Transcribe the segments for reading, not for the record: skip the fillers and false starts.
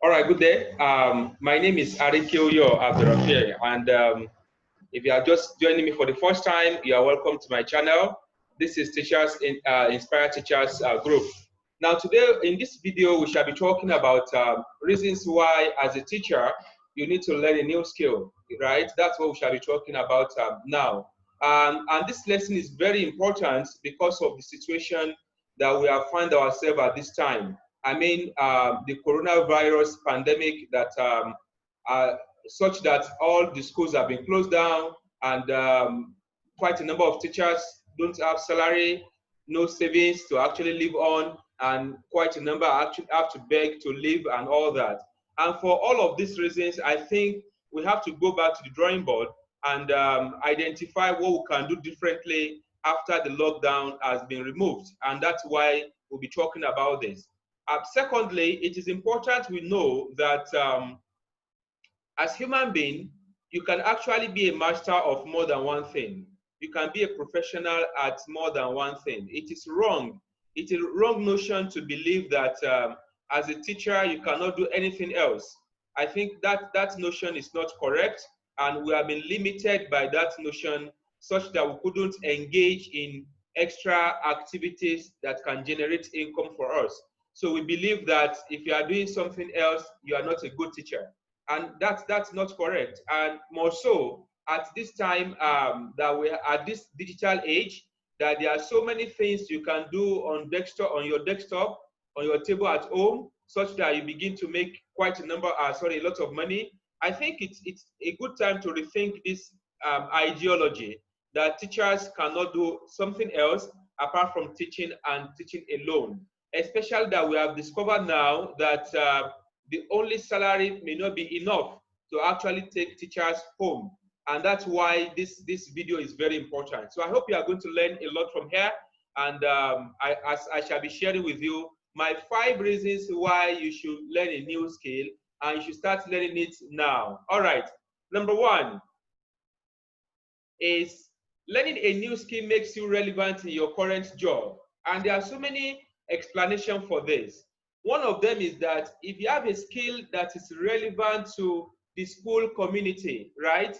All right, good day. My name is Arikioyo Abdurrafia, and if you are just joining me for the first time, you are welcome to my channel. This is Inspire Teachers Group. Now, today in this video, we shall be talking about reasons why, as a teacher, you need to learn a new skill, right? That's what we shall be talking about now. And this lesson is very important because of the situation that we have found ourselves at this time. I mean, the coronavirus pandemic that such that all the schools have been closed down, and quite a number of teachers don't have salary, no savings to actually live on, and quite a number actually have to beg to live and all that. And for all of these reasons, I think we have to go back to the drawing board and identify what we can do differently after the lockdown has been removed. And that's why we'll be talking about this. Secondly, it is important we know that as human being, you can actually be a master of more than one thing. You can be a professional at more than one thing. It is wrong. It's a wrong notion to believe that as a teacher, you cannot do anything else. I think that notion is not correct, and we have been limited by that notion such that we couldn't engage in extra activities that can generate income for us. So we believe that if you are doing something else, you are not a good teacher. And that's not correct. And more so at this time that we are at this digital age, that there are so many things you can do on your desktop, on your table at home, such that you begin to make quite a lot of money. I think it's a good time to rethink this ideology that teachers cannot do something else apart from teaching and teaching alone. Especially that we have discovered now that the only salary may not be enough to actually take teachers home. And that's why this video is very important. So I hope you are going to learn a lot from here. And I shall be sharing with you my 5 reasons why you should learn a new skill, and you should start learning it now. All right. Number 1 is learning a new skill makes you relevant in your current job. And there are so many explanations for this. One of them is that if you have a skill that is relevant to the school community, right?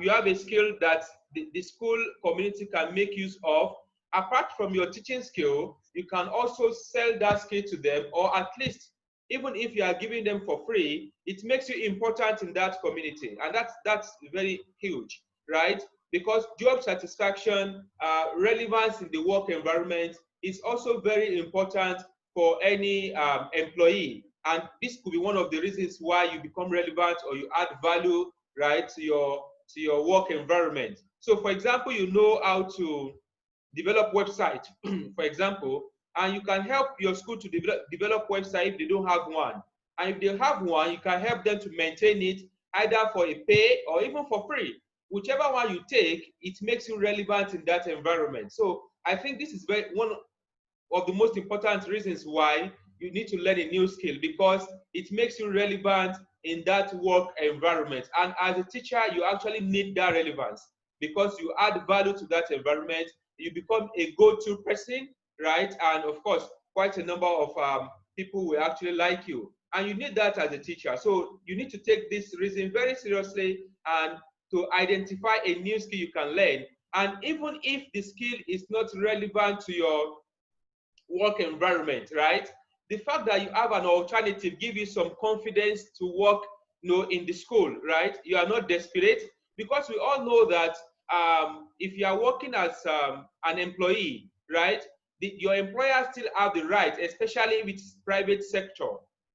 You have a skill that the school community can make use of. Apart from your teaching skill, you can also sell that skill to them, or at least, even if you are giving them for free, it makes you important in that community. And that's very huge, right? Because job satisfaction, relevance in the work environment is also very important for any employee. And this could be one of the reasons why you become relevant or you add value, right, to your work environment. So for example, you know how to develop website, for example, and you can help your school to develop website if they don't have one. And if they have one, you can help them to maintain it either for a pay or even for free. Whichever one you take, it makes you relevant in that environment. So I think this is one of the most important reasons why you need to learn a new skill, because it makes you relevant in that work environment. And as a teacher, you actually need that relevance because you add value to that environment. You become a go-to person, right? And of course, quite a number of people will actually like you. And you need that as a teacher. So you need to take this reason very seriously and to identify a new skill you can learn. And even if the skill is not relevant to your work environment, right? The fact that you have an alternative gives you some confidence to work, in the school, right? You are not desperate, because we all know that if you are working as an employee, right, your employers still have the right, especially with private sector.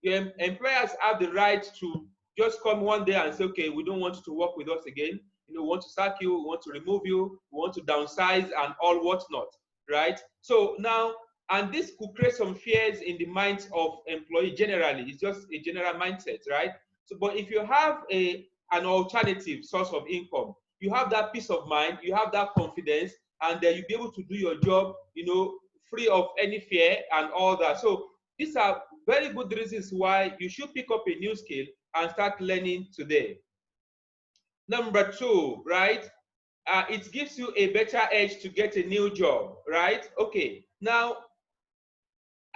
Your employers have the right to just come one day and say, okay, we don't want you to work with us again. We want to sack you, we want to remove you, we want to downsize and all whatnot, right? So now, and this could create some fears in the minds of employees generally. It's just a general mindset, right? So, but if you have an alternative source of income, you have that peace of mind, you have that confidence, and then you'll be able to do your job, free of any fear and all that. So these are very good reasons why you should pick up a new skill and start learning today. Number 2, right? It gives you a better edge to get a new job, right? Okay, now,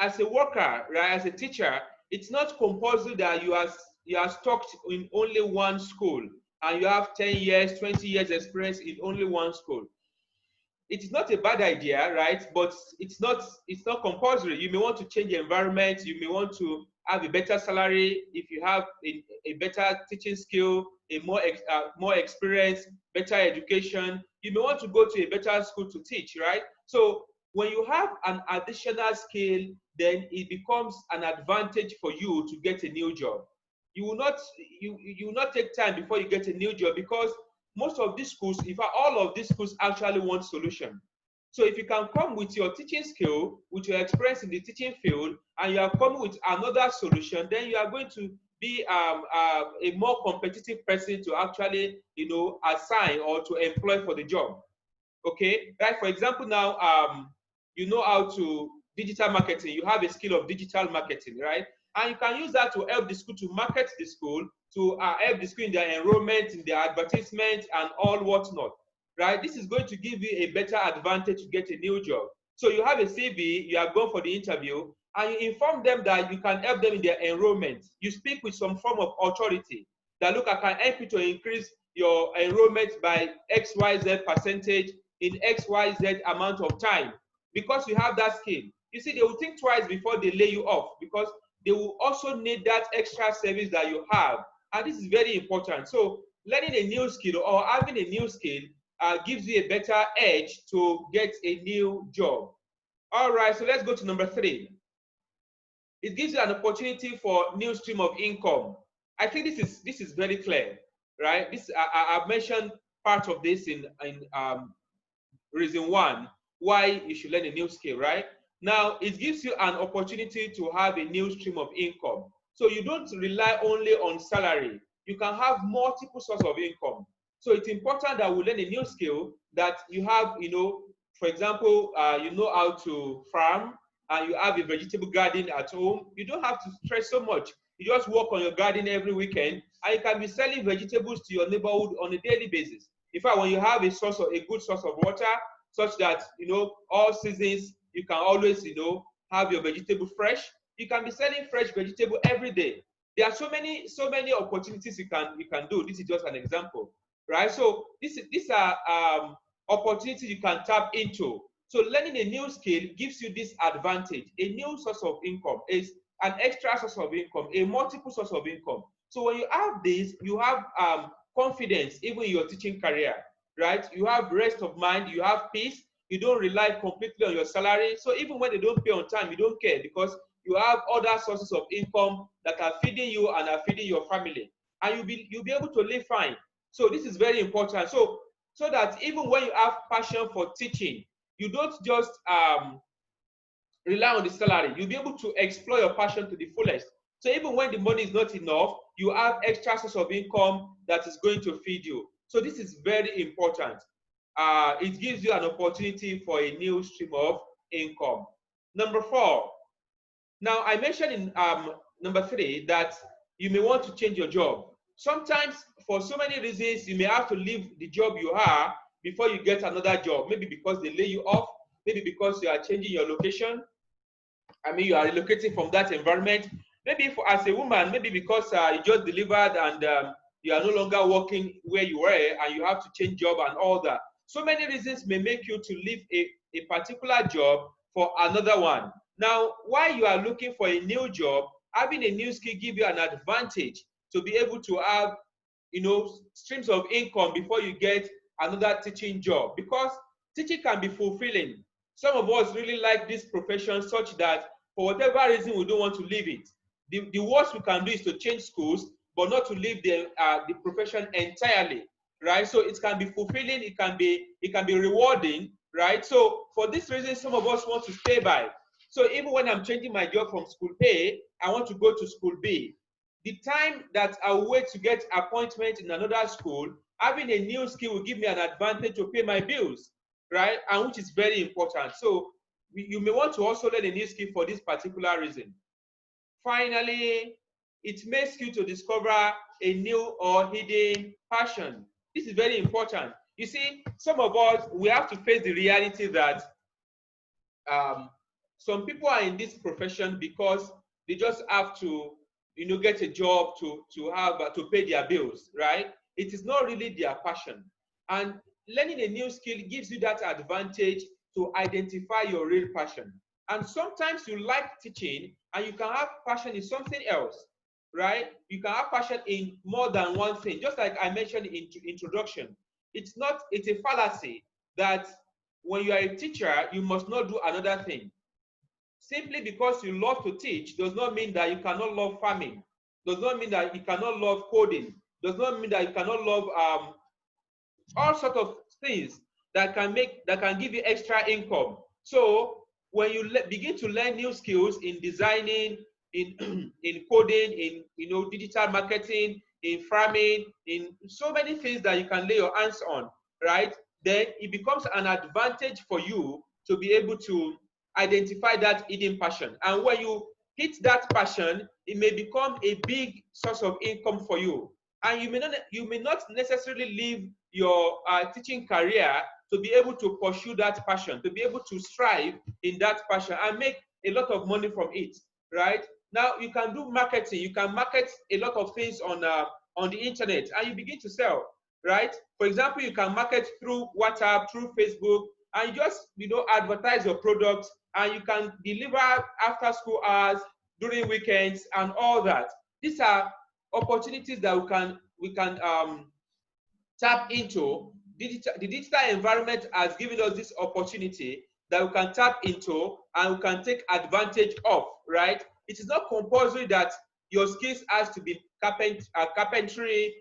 as a worker, right, as a teacher, It's not compulsory that you are stuck in only one school and you have 10 years, 20 years experience in only one school. It is not a bad idea, right? But it's not compulsory. You may want to change the environment. You may want to have a better salary if you have a better teaching skill, a more experience, better education. You may want to go to a better school to teach, right? So when you have an additional skill, then it becomes an advantage for you to get a new job. You will not you will not take time before you get a new job, because most of these schools, in fact, all of these schools actually want solution. So if you can come with your teaching skill, with your experience in the teaching field, and you are coming with another solution, then you are going to be a more competitive person to actually, assign or to employ for the job. Okay, right? For example, now you know how to digital marketing. You have a skill of digital marketing, right? And you can use that to help the school to market the school, to help the school in their enrollment, in their advertisement, and all whatnot, right? This is going to give you a better advantage to get a new job. So you have a CV, you have gone for the interview, and you inform them that you can help them in their enrollment. You speak with some form of authority that, look, I can help you to increase your enrollment by XYZ percentage in XYZ amount of time, because you have that skill. You see, they will think twice before they lay you off, because they will also need that extra service that you have. And this is very important. So learning a new skill or having a new skill gives you a better edge to get a new job. All right, so let's go to number 3. It gives you an opportunity for new stream of income. I think this is very clear, right? I've mentioned part of this in reason 1 why you should learn a new skill, right? Now, it gives you an opportunity to have a new stream of income. So you don't rely only on salary. You can have multiple sources of income. So it's important that we learn a new skill that you have, for example, you know how to farm and you have a vegetable garden at home. You don't have to stress so much. You just work on your garden every weekend and you can be selling vegetables to your neighborhood on a daily basis. In fact, when you have a good source of water, such that, all seasons, you can always, have your vegetable fresh. You can be selling fresh vegetable every day. There are so many opportunities you can do. This is just an example, right? So these are opportunities you can tap into. So learning a new skill gives you this advantage. A new source of income is an extra source of income, a multiple source of income. So when you have this, you have confidence even in your teaching career, right? You have rest of mind, you have peace, you don't rely completely on your salary. So even when they don't pay on time, you don't care, because you have other sources of income that are feeding you and are feeding your family, and you'll be able to live fine. So this is very important. So that even when you have passion for teaching, you don't just rely on the salary. You'll be able to explore your passion to the fullest. So even when the money is not enough, you have extra source of income that is going to feed you. So this is very important. It gives you an opportunity for a new stream of income. Number 4. Now, I mentioned in number 3 that you may want to change your job. Sometimes, for so many reasons, you may have to leave the job you are before you get another job. Maybe because they lay you off, maybe because you are changing your location. You are relocating from that environment. Maybe as a woman, maybe because you just delivered and you are no longer working where you were and you have to change job and all that. So many reasons may make you to leave a particular job for another one. Now, while you are looking for a new job, having a new skill gives you an advantage to be able to have, streams of income before you get another teaching job, because teaching can be fulfilling. Some of us really like this profession such that for whatever reason we don't want to leave it. The worst we can do is to change schools, but not to leave the profession entirely, right? So it can be fulfilling, it can be rewarding, right? So for this reason, some of us want to stay by. So even when I'm changing my job from school A, I want to go to school B. The time that I will wait to get appointment in another school, having a new skill will give me an advantage to pay my bills, right? And which is very important. So you may want to also learn a new skill for this particular reason. Finally, it makes you to discover a new or hidden passion. This is very important. You see, some of us, we have to face the reality that some people are in this profession because They just have to, get a job to have to pay their bills, right? It is not really their passion. And learning a new skill gives you that advantage to identify your real passion. And sometimes you like teaching and you can have passion in something else, right? You can have passion in more than one thing. Just like I mentioned in introduction, it's a fallacy that when you are a teacher, you must not do another thing. Simply because you love to teach does not mean that you cannot love farming, does not mean that you cannot love coding, does not mean that you cannot love all sorts of things that can give you extra income. So when you begin to learn new skills in designing, in in coding, in digital marketing, in farming, in so many things that you can lay your hands on, right? Then it becomes an advantage for you to be able to identify that hidden passion. And when you hit that passion, it may become a big source of income for you. And you may not necessarily leave your teaching career to be able to pursue that passion, to be able to strive in that passion and make a lot of money from it, right? Now you can do marketing. You can market a lot of things on the internet, and you begin to sell, right? For example, you can market through WhatsApp, through Facebook, and you just advertise your product, and you can deliver after school hours, during weekends, and all that. These are opportunities that we can tap into. The digital environment has given us this opportunity that we can tap into and we can take advantage of, right? It is not compulsory that your skills has to be carpentry,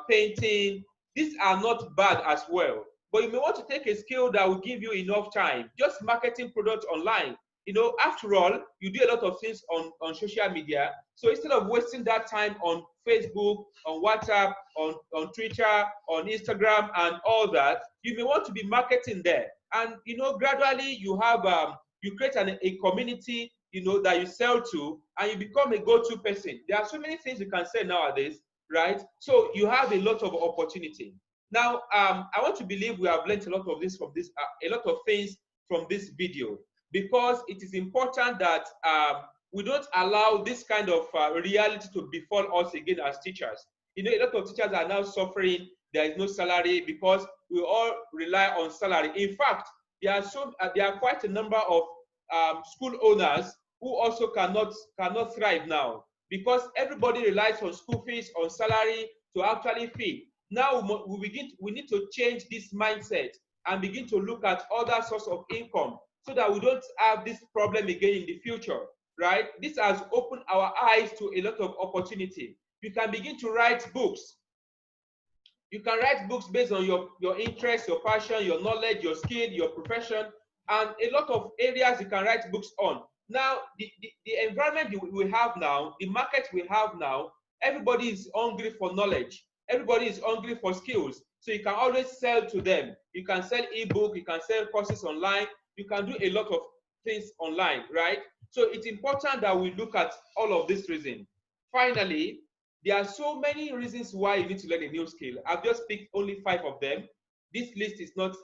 painting. These are not bad as well. But you may want to take a skill that will give you enough time. Just marketing products online. After all, you do a lot of things on social media. So instead of wasting that time on Facebook, on WhatsApp, on Twitter, on Instagram, and all that, you may want to be marketing there. And gradually you have you create a community that you sell to, and you become a go-to person. There are so many things you can say nowadays, right? So you have a lot of opportunity. Now, I want to believe we have learned a lot of this from this, a lot of things from this video, because it is important that we don't allow this kind of reality to befall us again as teachers. A lot of teachers are now suffering. There is no salary because we all rely on salary. In fact, there are quite a number of school owners who also cannot thrive now, because everybody relies on school fees, on salary to actually feed. Now we need to change this mindset and begin to look at other sources of income so that we don't have this problem again in the future, right? This has opened our eyes to a lot of opportunity. You can begin to write books. You can write books based on your interest, your passion, your knowledge, your skill, your profession, and a lot of areas you can write books on. Now, the environment we have now, the market we have now, everybody is hungry for knowledge. Everybody is hungry for skills. So you can always sell to them. You can sell ebook, you can sell courses online, you can do a lot of things online, right? So it's important that we look at all of these reasons. Finally, there are so many reasons why you need to learn a new skill. I've just picked only 5 of them. This list is not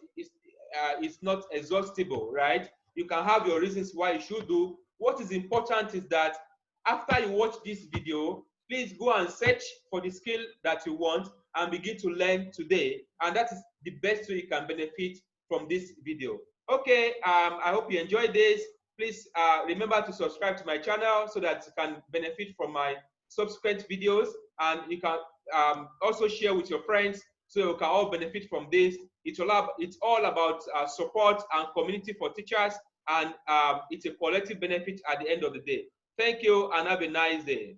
exhaustible, right? You can have your reasons why you should do. What is important is that after you watch this video, please go and search for the skill that you want and begin to learn today. And that is the best way you can benefit from this video. Okay, I hope you enjoyed this. Please remember to subscribe to my channel so that you can benefit from my subsequent videos, and you can also share with your friends so you can all benefit from this. It's all about support and community for teachers, and it's a collective benefit at the end of the day. Thank you and have a nice day.